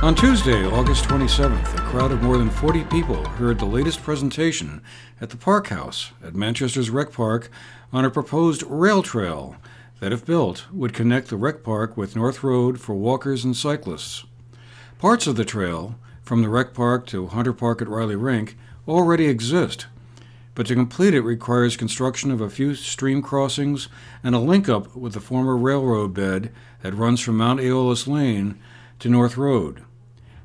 On Tuesday, August 27th, a crowd of more than 40 people heard the latest presentation at the Park House at Manchester's Rec Park on a proposed rail trail that, if built, would connect the Rec Park with North Road for walkers and cyclists. Parts of the trail, from the Rec Park to Hunter Park at Riley Rink, already exist, but to complete it requires construction of a few stream crossings and a link-up with the former railroad bed that runs from Mount Aeolus Lane to North Road.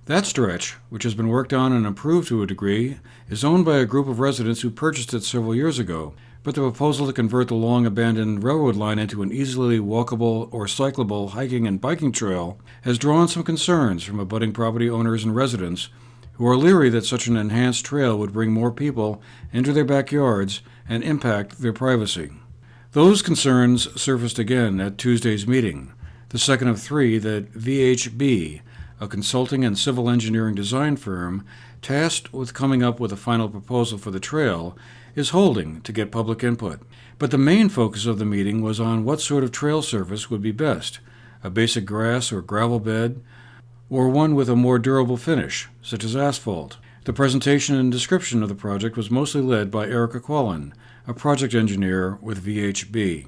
That stretch, which has been worked on and improved to a degree, is owned by a group of residents who purchased it several years ago, but the proposal to convert the long-abandoned railroad line into an easily walkable or cyclable hiking and biking trail has drawn some concerns from abutting property owners and residents who are leery that such an enhanced trail would bring more people into their backyards and impact their privacy. Those concerns surfaced again at Tuesday's meeting, the second of three that VHB, a consulting and civil engineering design firm tasked with coming up with a final proposal for the trail, is holding to get public input. But the main focus of the meeting was on what sort of trail surface would be best, a basic grass or gravel bed, or one with a more durable finish, such as asphalt. The presentation and description of the project was mostly led by Erica Quallen, a project engineer with VHB.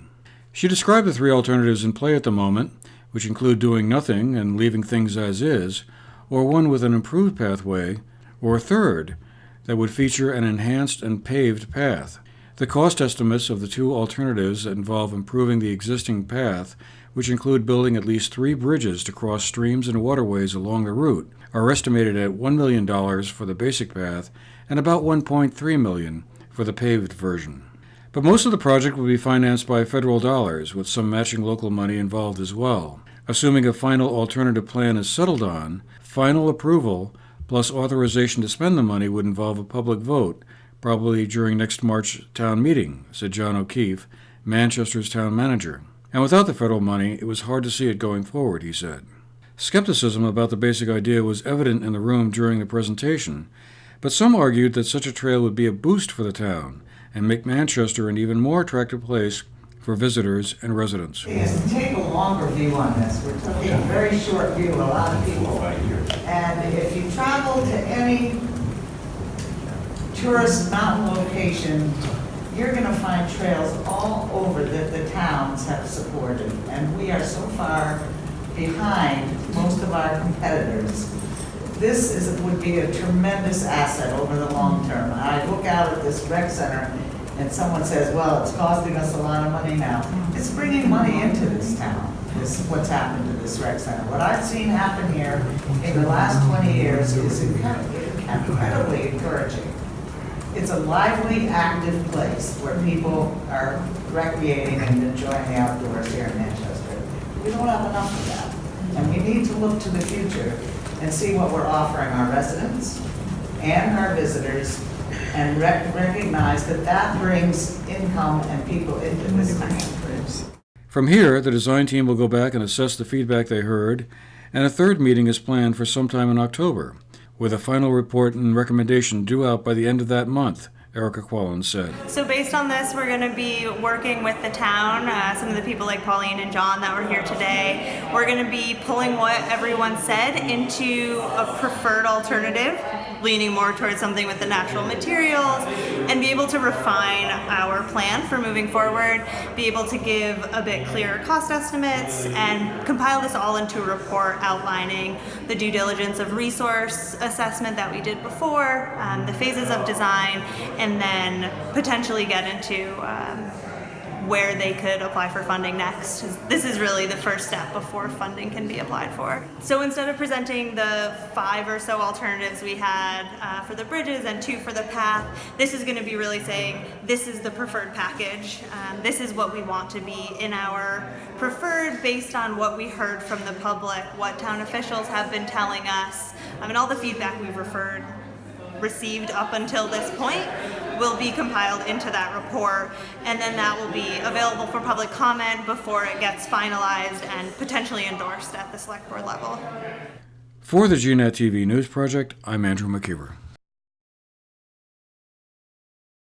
She described the three alternatives in play at the moment, which include doing nothing and leaving things as is, or one with an improved pathway, or a third that would feature an enhanced and paved path. The cost estimates of the two alternatives that involve improving the existing path, which include building at least 3 bridges to cross streams and waterways along the route, are estimated at $1 million for the basic path and about $1.3 million for the paved version. But most of the project will be financed by federal dollars, with some matching local money involved as well. Assuming a final alternative plan is settled on, final approval plus authorization to spend the money would involve a public vote, probably during next March town meeting, said John O'Keefe, Manchester's town manager. And without the federal money, it was hard to see it going forward, he said. Skepticism about the basic idea was evident in the room during the presentation, but some argued that such a trail would be a boost for the town and make Manchester an even more attractive place for visitors and residents. Is to take a longer view on this. We're taking a very short view, a lot of people. And if you travel to any tourist mountain location, you're going to find trails all over that the towns have supported. And we are so far behind most of our competitors. This would be a tremendous asset over the long term. I look out at this rec center and someone says, well, it's costing us a lot of money now. It's bringing money into this town, what's happened to this rec center. What I've seen happen here in the last 20 years is incredibly encouraging. It's a lively, active place where people are recreating and enjoying the outdoors here in Manchester. We don't have enough of that. And we need to look to the future and see what we're offering our residents and our visitors, and recognize that that brings income and people into this town. From here, the design team will go back and assess the feedback they heard, and a third meeting is planned for sometime in October, with a final report and recommendation due out by the end of that month, Erica Quallen said. So based on this, we're going to be working with the town, some of the people like Pauline and John that were here today. We're going to be pulling what everyone said into a preferred alternative, leaning more towards something with the natural materials, and be able to refine our plan for moving forward, be able to give a bit clearer cost estimates, and compile this all into a report outlining the due diligence of resource assessment that we did before, the phases of design, and then potentially get into where they could apply for funding next. This is really the first step before funding can be applied for. So instead of presenting the 5 or so alternatives we had for the bridges and 2 for the path, this is going to be really saying this is the preferred package. This is what we want to be in our preferred based on what we heard from the public, what town officials have been telling us, and all the feedback we've received up until this point will be compiled into that report, and then that will be available for public comment before it gets finalized and potentially endorsed at the select board level. For the GNAT-TV News Project, I'm Andrew McKeever.